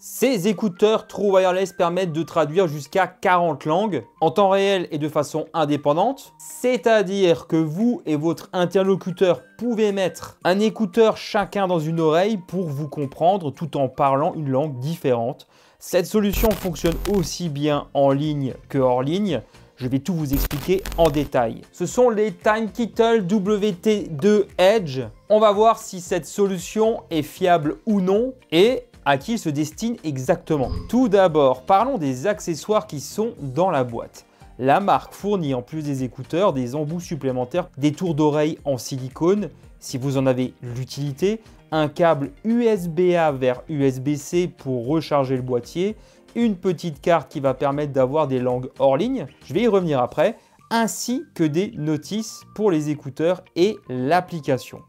Ces écouteurs True Wireless permettent de traduire jusqu'à 40 langues en temps réel et de façon indépendante. C'est-à-dire que vous et votre interlocuteur pouvez mettre un écouteur chacun dans une oreille pour vous comprendre tout en parlant une langue différente. Cette solution fonctionne aussi bien en ligne que hors ligne. Je vais tout vous expliquer en détail. Ce sont les TimeKettle WT2 Edge. On va voir si cette solution est fiable ou non et à qui il se destine exactement. Tout d'abord, parlons des accessoires qui sont dans la boîte. La marque fournit en plus des écouteurs des embouts supplémentaires, des tours d'oreille en silicone, si vous en avez l'utilité, un câble USB-A vers USB-C pour recharger le boîtier, une petite carte qui va permettre d'avoir des langues hors ligne, je vais y revenir après, ainsi que des notices pour les écouteurs et l'application.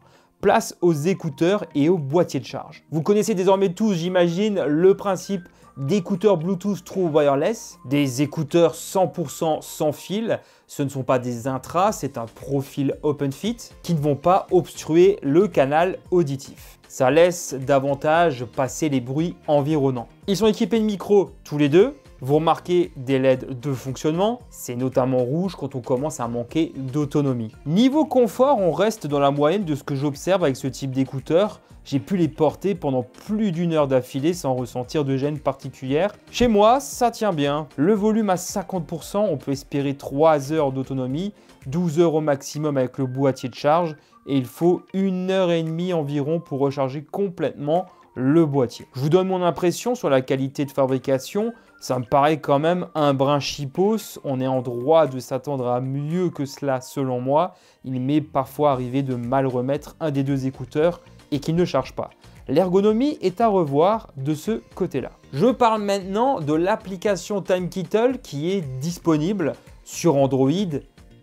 Place aux écouteurs et au boîtier de charge. Vous connaissez désormais tous, j'imagine, le principe d'écouteurs Bluetooth True Wireless, des écouteurs 100% sans fil. Ce ne sont pas des intras, c'est un profil OpenFit qui ne vont pas obstruer le canal auditif. Ça laisse davantage passer les bruits environnants. Ils sont équipés de micros tous les deux. Vous remarquez des LED de fonctionnement, c'est notamment rouge quand on commence à manquer d'autonomie. Niveau confort, on reste dans la moyenne de ce que j'observe avec ce type d'écouteurs. J'ai pu les porter pendant plus d'une heure d'affilée sans ressentir de gêne particulière. Chez moi, ça tient bien. Le volume à 50%, on peut espérer 3 heures d'autonomie, 12 heures au maximum avec le boîtier de charge et il faut 1h30 environ pour recharger complètement le boîtier. Je vous donne mon impression sur la qualité de fabrication. Ça me paraît quand même un brin chipos. On est en droit de s'attendre à mieux que cela selon moi. Il m'est parfois arrivé de mal remettre un des deux écouteurs et qu'il ne charge pas. L'ergonomie est à revoir de ce côté-là. Je parle maintenant de l'application TimeKettle qui est disponible sur Android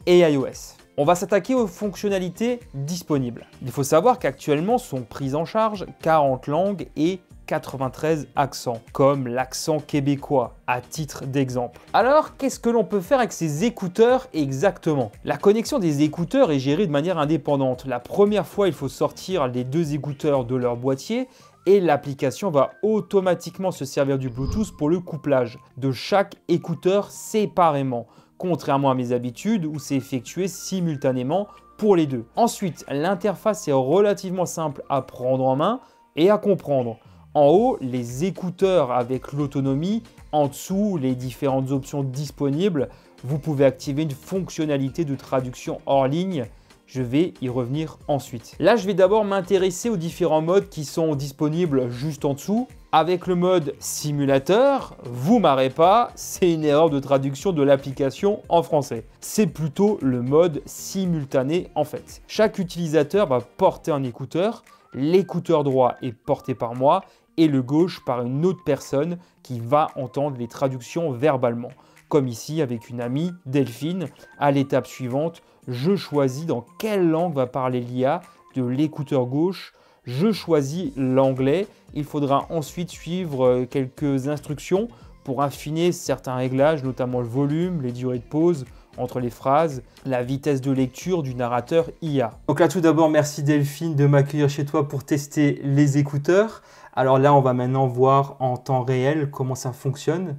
et iOS. On va s'attaquer aux fonctionnalités disponibles. Il faut savoir qu'actuellement sont prises en charge 40 langues et 93 accents, comme l'accent québécois, à titre d'exemple. Alors, qu'est-ce que l'on peut faire avec ces écouteurs exactement? La connexion des écouteurs est gérée de manière indépendante. La première fois, il faut sortir les deux écouteurs de leur boîtier et l'application va automatiquement se servir du Bluetooth pour le couplage de chaque écouteur séparément, contrairement à mes habitudes où c'est effectué simultanément pour les deux. Ensuite, l'interface est relativement simple à prendre en main et à comprendre. En haut, les écouteurs avec l'autonomie. En dessous, les différentes options disponibles. Vous pouvez activer une fonctionnalité de traduction hors ligne. Je vais y revenir ensuite. Là, je vais d'abord m'intéresser aux différents modes qui sont disponibles juste en dessous. Avec le mode simulateur, vous marrez pas, c'est une erreur de traduction de l'application en français. C'est plutôt le mode simultané en fait. Chaque utilisateur va porter un écouteur. L'écouteur droit est porté par moi et le gauche par une autre personne qui va entendre les traductions verbalement. Comme ici avec une amie, Delphine. À l'étape suivante, je choisis dans quelle langue va parler l'IA de l'écouteur gauche. Je choisis l'anglais. Il faudra ensuite suivre quelques instructions pour affiner certains réglages, notamment le volume, les durées de pause entre les phrases, la vitesse de lecture du narrateur IA. Donc là, tout d'abord, merci Delphine de m'accueillir chez toi pour tester les écouteurs. Alors là, on va maintenant voir en temps réel comment ça fonctionne.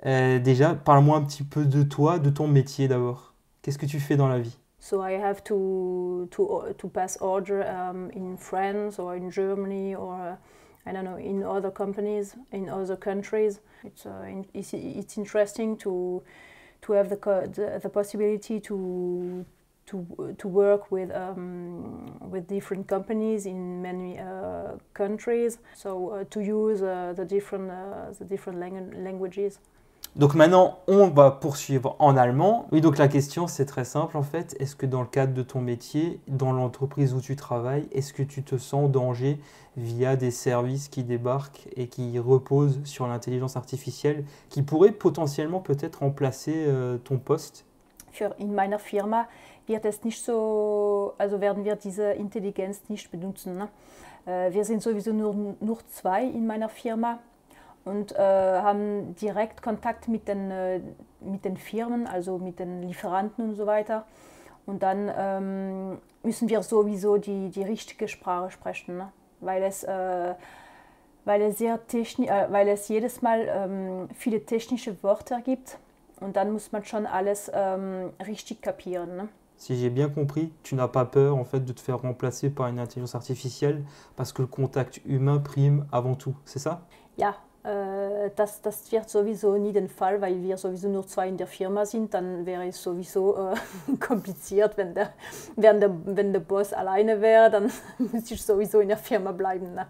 Déjà, parle-moi un petit peu de toi, de ton métier d'abord. Qu'est-ce que tu fais dans la vie? So I have to pass order in France or in Germany or I don't know, in other companies, in other countries. It's interesting to have the possibility to work with different companies in many countries. So to use the different languages. Donc maintenant, on va poursuivre en allemand. Oui, donc la question, c'est très simple en fait. Est-ce que dans le cadre de ton métier, dans l'entreprise où tu travailles, est-ce que tu te sens en danger via des services qui débarquent et qui reposent sur l'intelligence artificielle, qui pourraient potentiellement peut-être remplacer ton poste? In meiner Firma wird es nicht so, also werden wir diese Intelligenz nicht benutzen. Ne? Wir sind sowieso nur zwei in meiner Firma. Und haben direkt Kontakt mit den Firmen, also mit den Lieferanten und so weiter. Und dann müssen wir sowieso die richtige Sprache sprechen, ne? weil weil es jedes Mal viele technische Wörter gibt und dann muss man schon alles richtig kapieren. Ne? Si j'ai bien compris, tu n'as pas peur en fait de te faire remplacer par une intelligence artificielle parce que le contact humain prime avant tout, c'est ça? Ja, das wird sowieso nie der Fall, weil wir sowieso nur 2 in der Firma sind. Dann wäre es sowieso kompliziert, wenn der Boss alleine wäre, dann müsste ich sowieso in der Firma bleiben. Ne?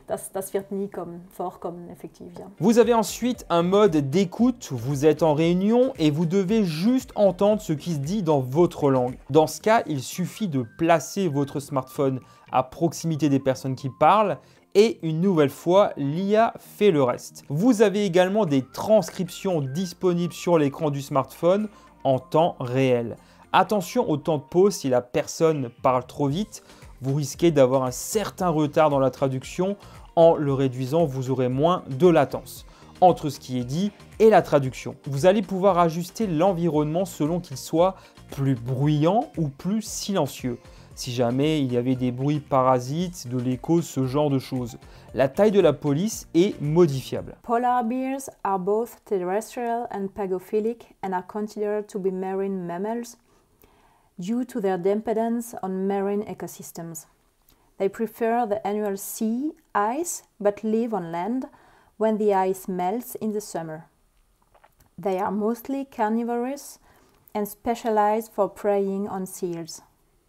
Das wird nie vorkommen, effektiv. Ja. Vous avez ensuite un mode d'écoute, vous êtes en réunion et vous devez juste entendre ce qui se dit dans votre langue. Dans ce cas, il suffit de placer votre smartphone à proximité des personnes qui parlent et une nouvelle fois, l'IA fait le reste. Vous avez également des transcriptions disponibles sur l'écran du smartphone en temps réel. Attention au temps de pause si la personne parle trop vite, vous risquez d'avoir un certain retard dans la traduction. En le réduisant, vous aurez moins de latence entre ce qui est dit et la traduction. Vous allez pouvoir ajuster l'environnement selon qu'il soit plus bruyant ou plus silencieux. Si jamais il y avait des bruits parasites, de l'écho, ce genre de choses. La taille de la police est modifiable. Polar bears are both terrestrial and pagophilic and are considered to be marine mammals due to their dependence on marine ecosystems. They prefer the annual sea ice but live on land when the ice melts in the summer. They are mostly carnivorous and specialized for preying on seals,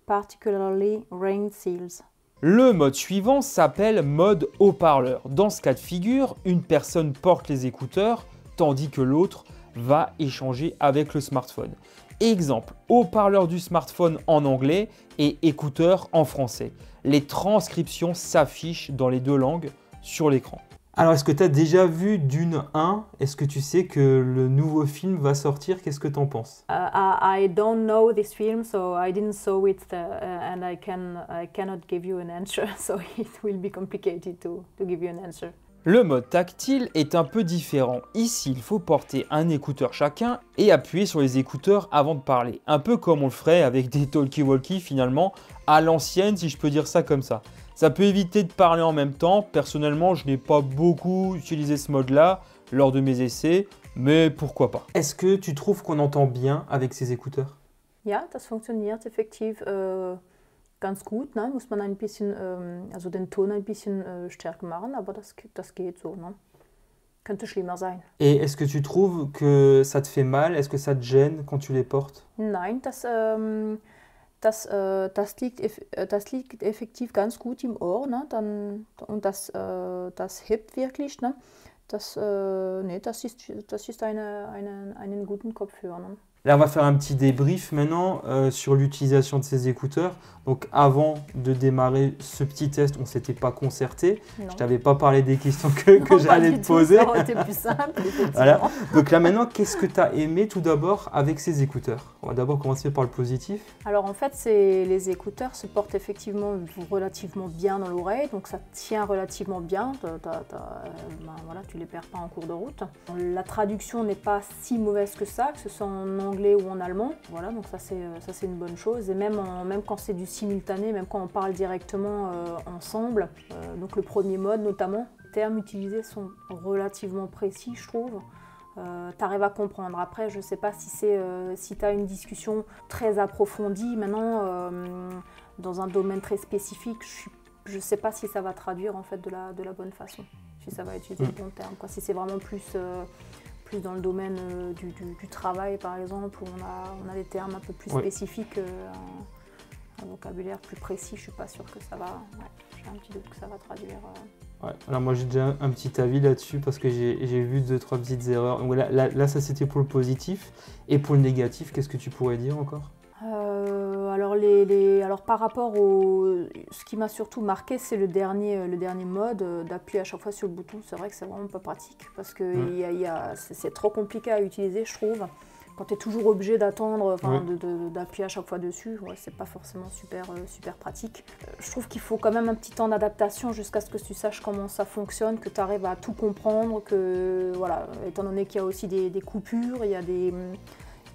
particularly ringed seals. Le mode suivant s'appelle mode haut-parleur. Dans ce cas de figure, une personne porte les écouteurs tandis que l'autre va échanger avec le smartphone. Exemple, haut-parleur du smartphone en anglais et écouteurs en français. Les transcriptions s'affichent dans les deux langues sur l'écran. Alors, est-ce que tu as déjà vu Dune 1? Est-ce que tu sais que le nouveau film va sortir? Qu'est-ce que tu en penses? I don't know this film, so I didn't saw it, and I cannot give you an answer, so it will be complicated to give you an answer. Le mode tactile est un peu différent. Ici, il faut porter un écouteur chacun et appuyer sur les écouteurs avant de parler. Un peu comme on le ferait avec des talkie-walkie finalement, à l'ancienne si je peux dire ça comme ça. Ça peut éviter de parler en même temps. Personnellement, je n'ai pas beaucoup utilisé ce mode-là lors de mes essais, mais pourquoi pas. Est-ce que tu trouves qu'on entend bien avec ces écouteurs? Ja, das funktioniert effektiv ganz gut. Ne? Muss man ein bisschen, also den Ton ein bisschen stärker machen, aber das geht so. Ne? Könnte schlimmer sein. Et est-ce que tu trouves que ça te fait mal? Est-ce que ça te gêne quand tu les portes? Nein, das liegt effektiv ganz gut im Ohr, ne? Und das hebt wirklich. Ne? Das ist einen guten Kopfhörer. Ne? Là, on va faire un petit débrief maintenant sur l'utilisation de ces écouteurs. Donc, avant de démarrer ce petit test, on ne s'était pas concerté. Non. Je ne t'avais pas parlé des questions que j'allais te poser. Ça aurait été plus simple, voilà. Donc là, maintenant, qu'est-ce que tu as aimé tout d'abord avec ces écouteurs? On va d'abord commencer par le positif. Alors, en fait, les écouteurs se portent effectivement relativement bien dans l'oreille. Donc, ça tient relativement bien. Voilà, tu ne les perds pas en cours de route. La traduction n'est pas si mauvaise que ça, que ce soit en anglais ou en allemand. Voilà, donc ça c'est une bonne chose. Et même quand c'est du simultané, même quand on parle directement ensemble, donc le premier mode notamment, les termes utilisés sont relativement précis, je trouve. Tu arrives à comprendre. Après, je ne sais pas si tu as une discussion très approfondie maintenant dans un domaine très spécifique. Je ne sais pas si ça va traduire en fait de la bonne façon, si ça va utiliser le bon terme. Si c'est vraiment plus dans le domaine du travail, par exemple, où on a des termes un peu plus spécifiques, un vocabulaire plus précis, je ne suis pas sûre que ça va... Ouais, j'ai un petit doute que ça va traduire... Ouais. Alors moi j'ai déjà un petit avis là-dessus parce que j'ai vu 2-3 petites erreurs. Donc là ça c'était pour le positif. Et pour le négatif, qu'est-ce que tu pourrais dire encore? Alors par rapport ce qui m'a surtout marqué, c'est le dernier mode d'appuyer à chaque fois sur le bouton. C'est vrai que c'est vraiment pas pratique parce que c'est trop compliqué à utiliser, je trouve. Quand tu es toujours obligé d'attendre, d'appuyer à chaque fois dessus, c'est pas forcément super pratique. Je trouve qu'il faut quand même un petit temps d'adaptation jusqu'à ce que tu saches comment ça fonctionne, que tu arrives à tout comprendre, que voilà, étant donné qu'il y a aussi des coupures, il y a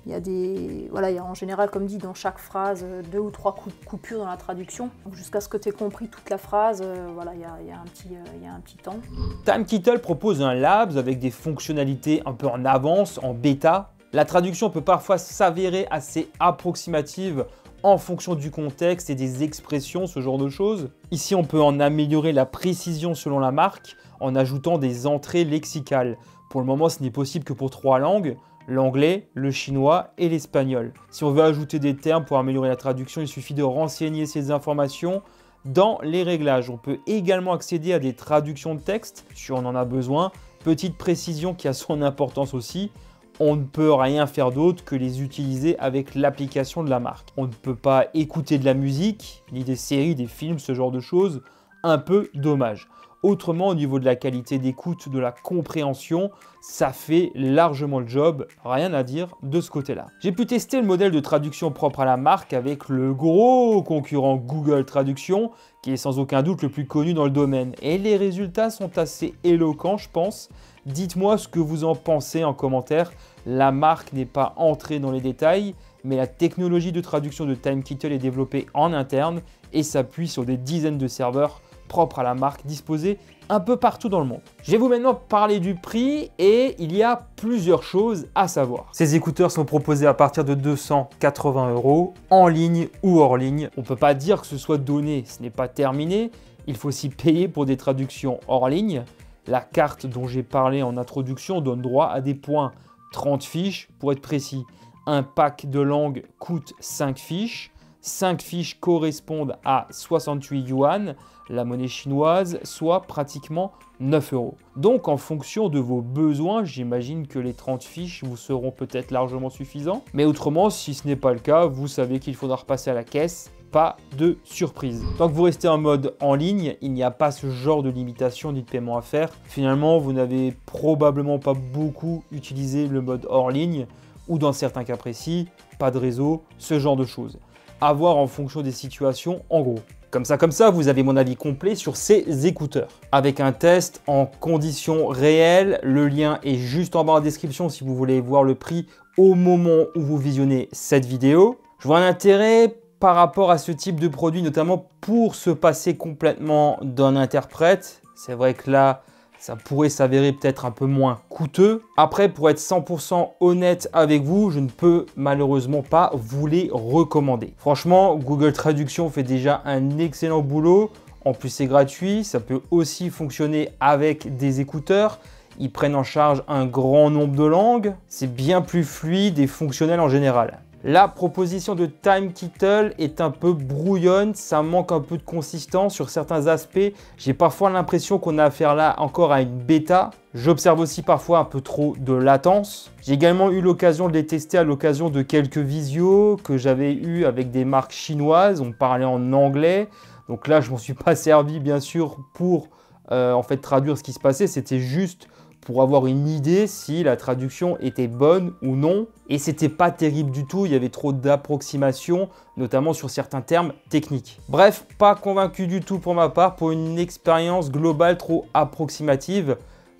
Il y a des, voilà, il y a en général, comme dit, dans chaque phrase, 2 ou 3 coupures dans la traduction. Jusqu'à ce que tu aies compris toute la phrase, voilà, il y a un petit temps. TimeKittle propose un Labs avec des fonctionnalités un peu en avance, en bêta. La traduction peut parfois s'avérer assez approximative en fonction du contexte et des expressions, ce genre de choses. Ici, on peut en améliorer la précision selon la marque en ajoutant des entrées lexicales. Pour le moment, ce n'est possible que pour 3 langues, l'anglais, le chinois et l'espagnol. Si on veut ajouter des termes pour améliorer la traduction, il suffit de renseigner ces informations dans les réglages. On peut également accéder à des traductions de texte si on en a besoin. Petite précision qui a son importance aussi. On ne peut rien faire d'autre que les utiliser avec l'application de la marque. On ne peut pas écouter de la musique, ni des séries, des films, ce genre de choses. Un peu dommage. Autrement, au niveau de la qualité d'écoute, de la compréhension, ça fait largement le job, rien à dire de ce côté-là. J'ai pu tester le modèle de traduction propre à la marque avec le gros concurrent Google Traduction, qui est sans aucun doute le plus connu dans le domaine. Et les résultats sont assez éloquents, je pense. Dites-moi ce que vous en pensez en commentaire. La marque n'est pas entrée dans les détails, mais la technologie de traduction de TimeKittle est développée en interne et s'appuie sur des dizaines de serveurs propres à la marque disposés un peu partout dans le monde. Je vais vous maintenant parler du prix et il y a plusieurs choses à savoir. Ces écouteurs sont proposés à partir de 280 € en ligne ou hors ligne. On ne peut pas dire que ce soit donné, ce n'est pas terminé. Il faut aussi payer pour des traductions hors ligne. La carte dont j'ai parlé en introduction donne droit à des points, 30 fiches pour être précis. Un pack de langues coûte 5 fiches. 5 fiches correspondent à 68 yuan, la monnaie chinoise, soit pratiquement 9 €. Donc en fonction de vos besoins, j'imagine que les 30 fiches vous seront peut-être largement suffisants. Mais autrement, si ce n'est pas le cas, vous savez qu'il faudra repasser à la caisse. Pas de surprise. Tant que vous restez en mode en ligne, il n'y a pas ce genre de limitation ni de paiement à faire. Finalement, vous n'avez probablement pas beaucoup utilisé le mode hors ligne ou dans certains cas précis, pas de réseau, ce genre de choses. À voir en fonction des situations en gros. Comme ça, vous avez mon avis complet sur ces écouteurs. Avec un test en conditions réelles, le lien est juste en bas en description si vous voulez voir le prix au moment où vous visionnez cette vidéo. Je vois un intérêt par rapport à ce type de produit, notamment pour se passer complètement d'un interprète. C'est vrai que là, ça pourrait s'avérer peut-être un peu moins coûteux. Après, pour être 100% honnête avec vous, je ne peux malheureusement pas vous les recommander. Franchement, Google Traduction fait déjà un excellent boulot. En plus, c'est gratuit. Ça peut aussi fonctionner avec des écouteurs. Ils prennent en charge un grand nombre de langues. C'est bien plus fluide et fonctionnel en général. La proposition de TimeKittle est un peu brouillonne, ça manque un peu de consistance sur certains aspects. J'ai parfois l'impression qu'on a affaire là encore à une bêta. J'observe aussi parfois un peu trop de latence. J'ai également eu l'occasion de les tester à l'occasion de quelques visios que j'avais eu avec des marques chinoises. On parlait en anglais. Donc là, je ne m'en suis pas servi bien sûr pour en fait traduire ce qui se passait. C'était juste pour avoir une idée si la traduction était bonne ou non. Et c'était pas terrible du tout, il y avait trop d'approximations, notamment sur certains termes techniques. Bref, pas convaincu du tout pour ma part, pour une expérience globale trop approximative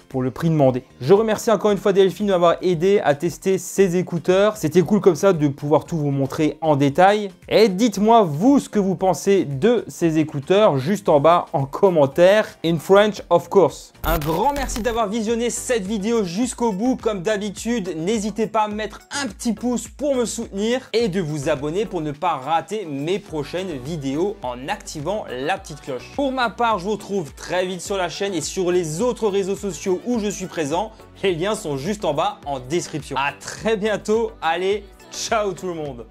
pour le prix demandé. Je remercie encore une fois Delphine de m'avoir aidé à tester ces écouteurs. C'était cool comme ça de pouvoir tout vous montrer en détail. Et dites-moi vous ce que vous pensez de ces écouteurs juste en bas en commentaire. In French, of course. Un grand merci d'avoir visionné cette vidéo jusqu'au bout. Comme d'habitude, n'hésitez pas à mettre un petit pouce pour me soutenir et de vous abonner pour ne pas rater mes prochaines vidéos en activant la petite cloche. Pour ma part, je vous retrouve très vite sur la chaîne et sur les autres réseaux sociaux où je suis présent. Les liens sont juste en bas en description. À très bientôt. Allez, ciao tout le monde.